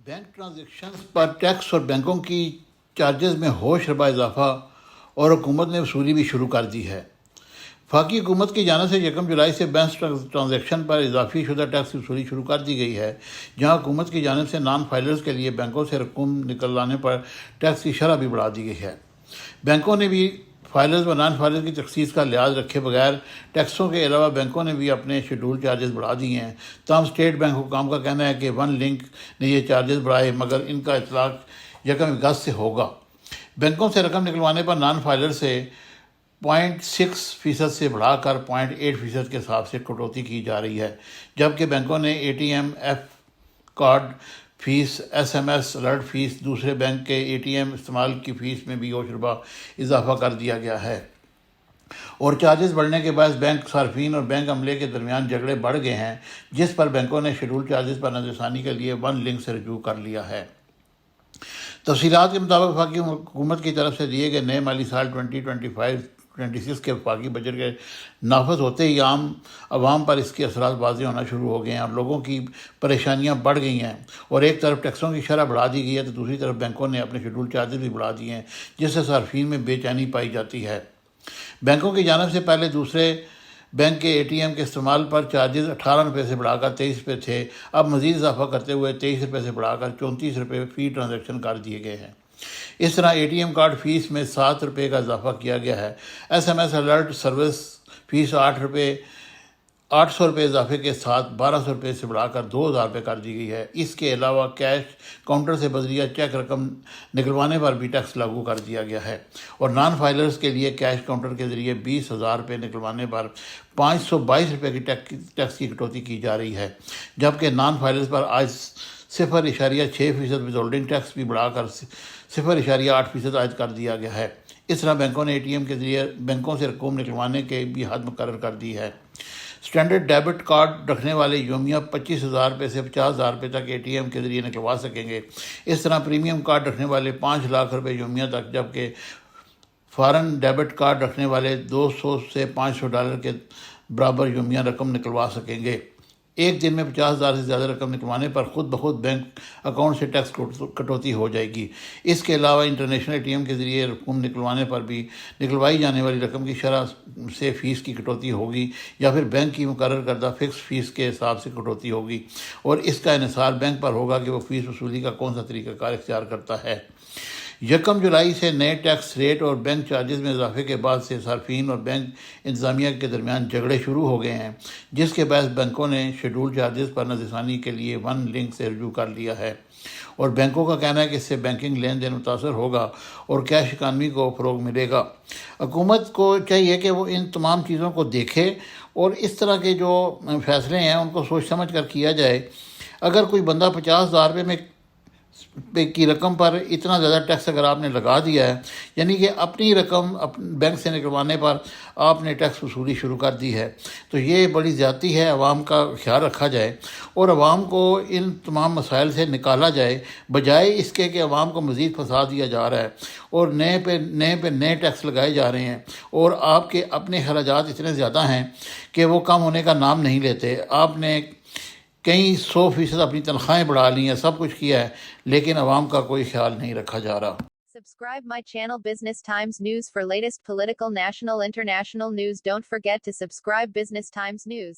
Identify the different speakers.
Speaker 1: Bank transactions پر tax اور بینکوں کی چارجز میں ہوش ربا اضافہ اور حکومت نے وصولی بھی شروع کر دی ہے۔ وفاقی حکومت کی جانب سے 1 جولائی سے بینک ٹرانزیکشن پر اضافی شدہ ٹیکس کی وصولی شروع کر دی گئی ہے، جہاں حکومت کی جانب سے نان فائلرز کے لیے بینکوں سے رقم نکلوانے پر ٹیکس کی شرح بھی بڑھا دی گئی ہے۔ بینکوں نے بھی فائلرز و نان فائلرز کی تخصیص کا لحاظ رکھے بغیر ٹیکسوں کے علاوہ بینکوں نے بھی اپنے شیڈول چارجز بڑھا دیے ہیں۔ تاہم اسٹیٹ بینک حکام کا کہنا ہے کہ ون لنک نے یہ چارجز بڑھائے، مگر ان کا اطلاق 1 اگست سے ہوگا۔ بینکوں سے رقم نکلوانے پر نان فائلر سے 0.6% سے بڑھا کر 0.8% کے حساب سے کٹوتی کی جا رہی ہے، جبکہ بینکوں نے ATM ایف card fees, SMS alert fees, دوسرے بینک کے ATM استعمال کی فیس میں بھی ہوش ربا اضافہ کر دیا گیا ہے، اور چارجز بڑھنے کے باعث بینک صارفین اور بینک عملے کے درمیان جھگڑے بڑھ گئے ہیں، جس پر بینکوں نے شیڈول چارجز پر نظر ثانی کے لیے ون لنک سے رجوع کر لیا ہے۔ تفصیلات کے مطابق وفاقی حکومت کی طرف سے دیے گئے نئے مالی سال 2025-26 کے وفاقی بجٹ کے نافذ ہوتے ہی عوام پر اس کے اثرات واضح ہونا شروع ہو گئے ہیں اور لوگوں کی پریشانیاں بڑھ گئی ہیں، اور ایک طرف ٹیکسوں کی شرح بڑھا دی گئی ہے تو دوسری طرف بینکوں نے اپنے شیڈول چارجز بھی بڑھا دیے ہیں، جس سے صارفین میں بے چینی پائی جاتی ہے۔ بینکوں کی جانب سے پہلے دوسرے بینک کے ATM کے استعمال پر چارجز 18 روپے سے بڑھا کر 23 روپے تھے، اب مزید اضافہ کرتے ہوئے 23 روپے سے بڑھا کر 34 روپے فی ٹرانزیکشن کر دیے گئے ہیں۔ اس طرح ATM کارڈ فیس میں 7 روپے کا اضافہ کیا گیا ہے۔ SMS الرٹ سروس فیس 800 روپے اضافے کے ساتھ 1200 روپے سے بڑھا کر 2000 روپے کر دی گئی ہے۔ اس کے علاوہ کیش کاؤنٹر سے بذریعہ چیک رقم نکلوانے پر بھی ٹیکس لاگو کر دیا گیا ہے، اور نان فائلرز کے لیے کیش کاؤنٹر کے ذریعے 20,000 روپے نکلوانے پر 522 روپے کی ٹیکس کی کٹوتی کی جا رہی ہے، جبکہ نان فائلرز پر آج 0.6% ود ہولڈنگ ٹیکس بھی بڑھا کر 0.8% عائد کر دیا گیا ہے۔ اس طرح بینکوں نے ATM کے ذریعے بینکوں سے رقم نکلوانے کے بھی حد مقرر کر دی ہے۔ اسٹینڈرڈ ڈیبٹ کارڈ رکھنے والے یومیہ 25,000 روپے سے 50,000 روپے تک ATM کے ذریعے نکلوا سکیں گے۔ اس طرح پریمیم کارڈ رکھنے والے 5 لاکھ روپے یومیہ تک، جبکہ فارن ڈیبٹ کارڈ رکھنے والے $200 سے $500 کے برابر یومیہ رقم نکلوا سکیں گے۔ ایک دن میں 50,000 سے زیادہ رقم نکلوانے پر خود بخود بینک اکاؤنٹ سے ٹیکس کٹوتی ہو جائے گی۔ اس کے علاوہ انٹرنیشنل ATM کے ذریعے رقم نکلوانے پر بھی نکلوائی جانے والی رقم کی شرح سے فیس کی کٹوتی ہوگی، یا پھر بینک کی مقرر کردہ فکس فیس کے حساب سے کٹوتی ہوگی، اور اس کا انحصار بینک پر ہوگا کہ وہ فیس وصولی کا کون سا طریقہ کار اختیار کرتا ہے۔ 1 جولائی سے نئے ٹیکس ریٹ اور بینک چارجز میں اضافے کے بعد سے صارفین اور بینک انتظامیہ کے درمیان جھگڑے شروع ہو گئے ہیں، جس کے باعث بینکوں نے شیڈول چارجز پر نظر ثانی کے لیے ون لنک سے رجوع کر لیا ہے، اور بینکوں کا کہنا ہے کہ اس سے بینکنگ لین دین متاثر ہوگا اور کیش اکانومی کو فروغ ملے گا۔ حکومت کو چاہیے کہ وہ ان تمام چیزوں کو دیکھے اور اس طرح کے جو فیصلے ہیں ان کو سوچ سمجھ کر کیا جائے۔ اگر کوئی بندہ 50,000 روپے میں کی رقم پر اتنا زیادہ ٹیکس اگر آپ نے لگا دیا ہے، یعنی کہ اپنی رقم بینک سے نکلوانے پر آپ نے ٹیکس وصولی شروع کر دی ہے، تو یہ بڑی زیادتی ہے۔ عوام کا خیال رکھا جائے اور عوام کو ان تمام مسائل سے نکالا جائے، بجائے اس کے کہ عوام کو مزید پھنسا دیا جا رہا ہے اور نئے ٹیکس لگائے جا رہے ہیں، اور آپ کے اپنے خراجات اتنے زیادہ ہیں کہ وہ کم ہونے کا نام نہیں لیتے۔ آپ نے کئی 100% اپنی تنخواہیں بڑھا لی ہیں، سب کچھ کیا ہے، لیکن عوام کا کوئی خیال نہیں رکھا جا رہا۔
Speaker 2: Subscribe my channel Business Times News for latest political, national, international news. Don't forget to subscribe Business Times News.